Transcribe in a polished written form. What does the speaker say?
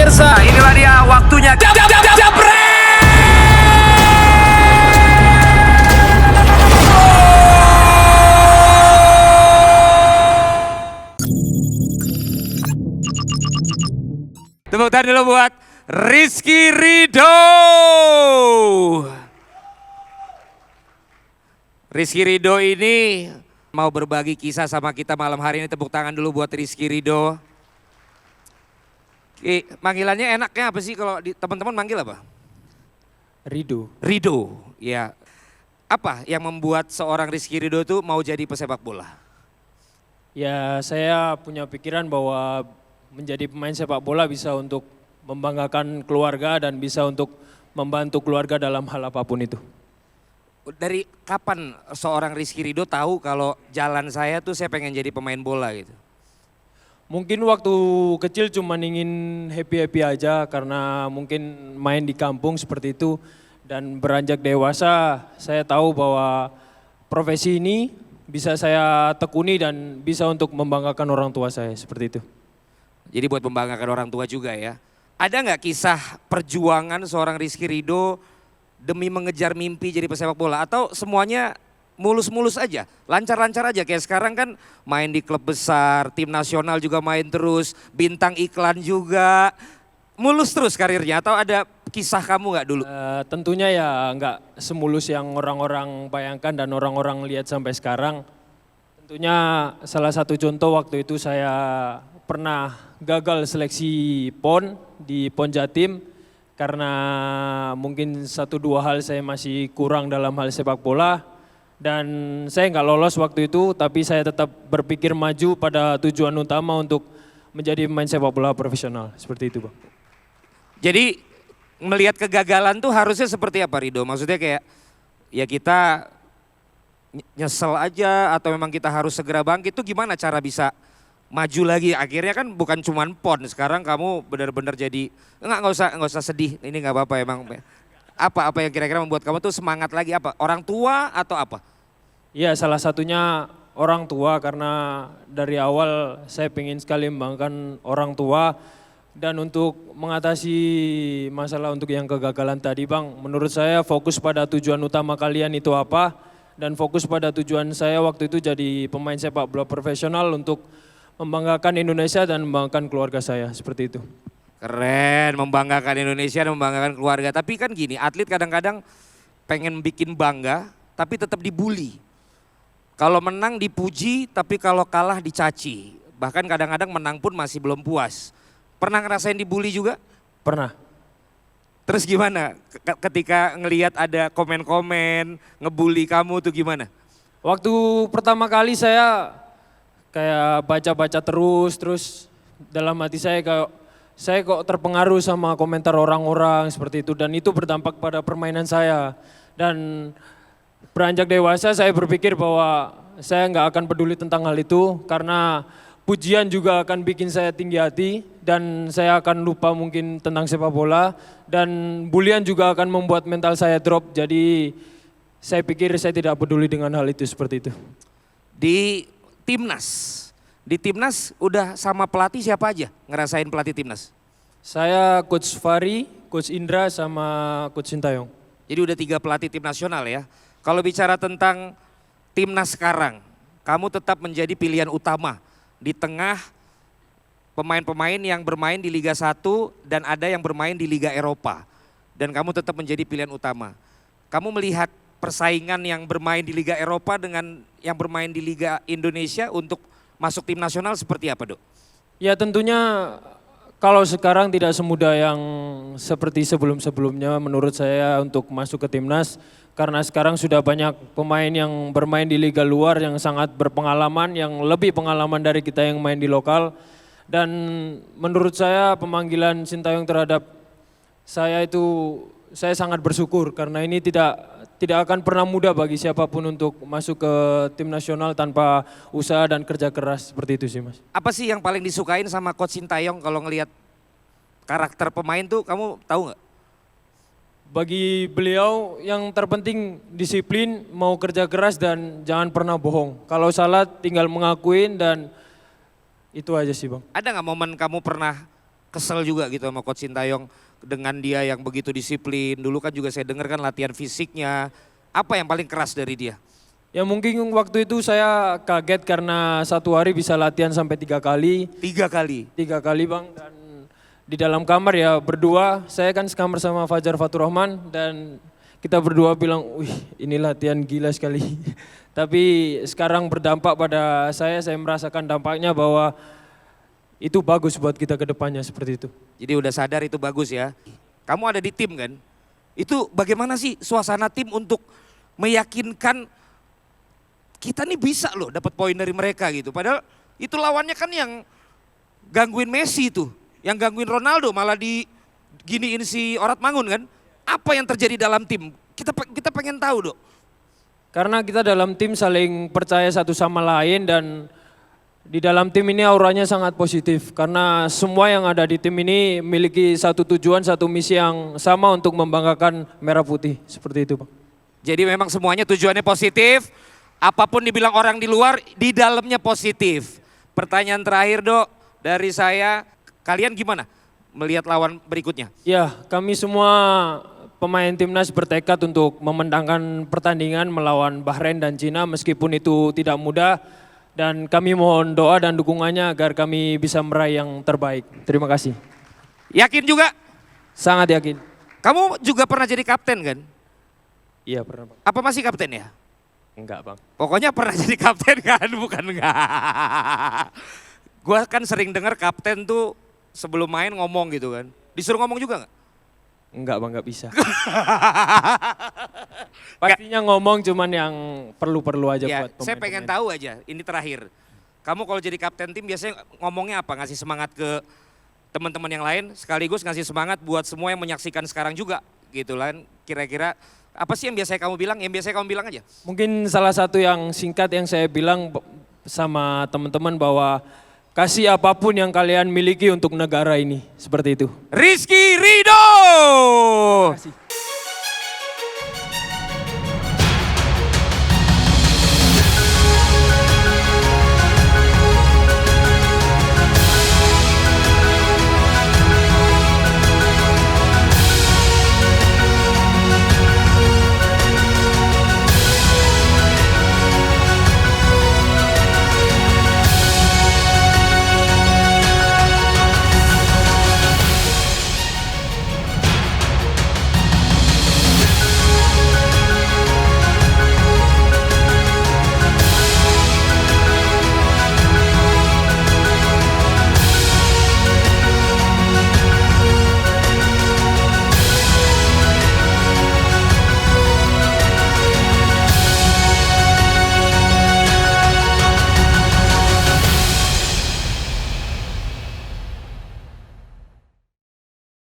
pemirsa, inilah dia waktunya. Tepuk tangan dulu buat Rizky Ridho. Rizky Ridho ini mau berbagi kisah sama kita malam hari ini. Tepuk tangan dulu buat Rizky Ridho. Panggilannya enaknya apa sih kalau teman-teman manggil apa? Ridho. Ridho, ya. Apa yang membuat seorang Rizky Ridho tuh mau jadi pesepak bola? Ya saya punya pikiran bahwa menjadi pemain sepak bola bisa untuk membanggakan keluarga dan bisa untuk membantu keluarga dalam hal apapun itu. Dari kapan seorang Rizky Ridho tahu kalau jalan saya tuh saya pengen jadi pemain bola gitu? Mungkin waktu kecil cuma ingin happy-happy aja karena mungkin main di kampung seperti itu. Dan beranjak dewasa saya tahu bahwa profesi ini bisa saya tekuni dan bisa untuk membanggakan orang tua saya seperti itu. Jadi buat membanggakan orang tua juga ya. Ada nggak kisah perjuangan seorang Rizky Ridho demi mengejar mimpi jadi pesepak bola? Atau semuanya mulus-mulus aja, lancar-lancar aja. Kayak sekarang kan main di klub besar, tim nasional juga main terus, bintang iklan juga. Mulus terus karirnya atau ada kisah kamu nggak dulu? Tentunya ya nggak semulus yang orang-orang bayangkan dan orang-orang lihat sampai sekarang. Tentunya salah satu contoh waktu itu saya pernah gagal seleksi PON di PON Jatim karena mungkin 1-2 hal saya masih kurang dalam hal sepak bola dan saya nggak lolos waktu itu tapi saya tetap berpikir maju pada tujuan utama untuk menjadi pemain sepak bola profesional seperti itu Bang. Jadi melihat kegagalan tuh harusnya seperti apa Ridho? Maksudnya kayak ya kita nyesel aja atau memang kita harus segera bangkit tuh gimana cara bisa maju lagi? Akhirnya kan bukan cuman PON, sekarang kamu benar-benar jadi nggak usah sedih, ini nggak apa-apa emang. Apa yang kira-kira membuat kamu tuh semangat lagi apa? Orang tua atau apa? Iya salah satunya orang tua karena dari awal saya ingin sekali membanggakan orang tua dan untuk mengatasi masalah untuk yang kegagalan tadi Bang, menurut saya fokus pada tujuan utama kalian itu apa dan fokus pada tujuan saya waktu itu jadi pemain sepak bola profesional untuk membanggakan Indonesia dan membanggakan keluarga saya, seperti itu. Keren, membanggakan Indonesia dan membanggakan keluarga. Tapi kan gini, atlet kadang-kadang pengen bikin bangga tapi tetap dibully. Kalau menang dipuji tapi kalau kalah dicaci. Bahkan kadang-kadang menang pun masih belum puas. Pernah ngerasain dibully juga? Pernah. Terus gimana ketika ngelihat ada komen-komen ngebully kamu tuh gimana? Waktu pertama kali saya kayak baca-baca terus dalam hati saya kok terpengaruh sama komentar orang-orang seperti itu dan itu berdampak pada permainan saya. Dan beranjak dewasa saya berpikir bahwa saya nggak akan peduli tentang hal itu karena pujian juga akan bikin saya tinggi hati dan saya akan lupa mungkin tentang sepak bola dan bulian juga akan membuat mental saya drop. Jadi saya pikir saya tidak peduli dengan hal itu seperti itu. Di timnas udah sama pelatih siapa aja ngerasain pelatih timnas? Saya Coach Fahri, Coach Indra sama Coach Sintayong. Jadi udah 3 pelatih tim nasional ya. Kalau bicara tentang timnas sekarang, kamu tetap menjadi pilihan utama di tengah pemain-pemain yang bermain di Liga 1 dan ada yang bermain di Liga Eropa. Dan kamu tetap menjadi pilihan utama. Kamu melihat persaingan yang bermain di Liga Eropa dengan yang bermain di Liga Indonesia untuk masuk tim nasional seperti apa, Dok? Ya tentunya kalau sekarang tidak semudah yang seperti sebelum-sebelumnya menurut saya untuk masuk ke timnas. Karena sekarang sudah banyak pemain yang bermain di liga luar yang sangat berpengalaman, yang lebih pengalaman dari kita yang main di lokal. Dan menurut saya pemanggilan Sintayong terhadap saya itu saya sangat bersyukur karena ini tidak akan pernah mudah bagi siapapun untuk masuk ke tim nasional tanpa usaha dan kerja keras seperti itu sih Mas. Apa sih yang paling disukain sama Coach Sintayong kalau ngelihat karakter pemain tuh kamu tahu nggak? Bagi beliau yang terpenting disiplin, mau kerja keras dan jangan pernah bohong. Kalau salah tinggal mengakuin dan itu aja sih Bang. Ada nggak momen kamu pernah kesel juga gitu sama Coach Sintayong dengan dia yang begitu disiplin. Dulu kan juga saya dengar kan latihan fisiknya. Apa yang paling keras dari dia? Ya mungkin waktu itu saya kaget karena satu hari bisa latihan sampai 3 kali. 3 kali. 3 kali Bang, dan di dalam kamar ya berdua, saya kan sekamar sama Fajar Fatur Rahman dan kita berdua bilang, wih ini latihan gila sekali. Tapi sekarang berdampak pada saya merasakan dampaknya bahwa itu bagus buat kita ke depannya seperti itu. Jadi udah sadar itu bagus ya. Kamu ada di tim kan? Itu bagaimana sih suasana tim untuk meyakinkan kita nih bisa loh dapat poin dari mereka gitu. Padahal itu lawannya kan yang gangguin Messi tuh. Yang gangguin Ronaldo malah diginiin si Orat Mangun kan. Apa yang terjadi dalam tim? Kita pengen tahu dok. Karena kita dalam tim saling percaya satu sama lain dan di dalam tim ini auranya sangat positif. Karena semua yang ada di tim ini memiliki satu tujuan, satu misi yang sama untuk membanggakan merah putih. Seperti itu Bang. Jadi memang semuanya tujuannya positif. Apapun dibilang orang di luar, di dalamnya positif. Pertanyaan terakhir dok, dari saya, kalian gimana melihat lawan berikutnya? Ya, kami semua pemain timnas bertekad untuk memenangkan pertandingan melawan Bahrain dan Cina meskipun itu tidak mudah. Dan kami mohon doa dan dukungannya agar kami bisa meraih yang terbaik. Terima kasih. Yakin juga? Sangat yakin. Kamu juga pernah jadi kapten kan? Iya pernah Bang. Apa masih kapten ya? Enggak Bang. Pokoknya pernah jadi kapten kan, bukan enggak. Gua kan sering dengar kapten tuh sebelum main ngomong gitu kan. Disuruh ngomong juga enggak? Enggak Bang, enggak bisa. Pastinya ngomong cuman yang perlu-perlu aja Ya, buat pemain. saya pengen tahu aja, ini terakhir. Kamu kalau jadi kapten tim biasanya ngomongnya apa? Ngasih semangat ke teman-teman yang lain, sekaligus ngasih semangat buat semua yang menyaksikan sekarang juga gitu kan. Kira-kira apa sih yang biasanya kamu bilang? Yang biasanya kamu bilang aja. Mungkin salah satu yang singkat yang saya bilang sama teman-teman bahwa kasih apapun yang kalian miliki untuk negara ini. Seperti itu. Rizky Ridho. Terima kasih.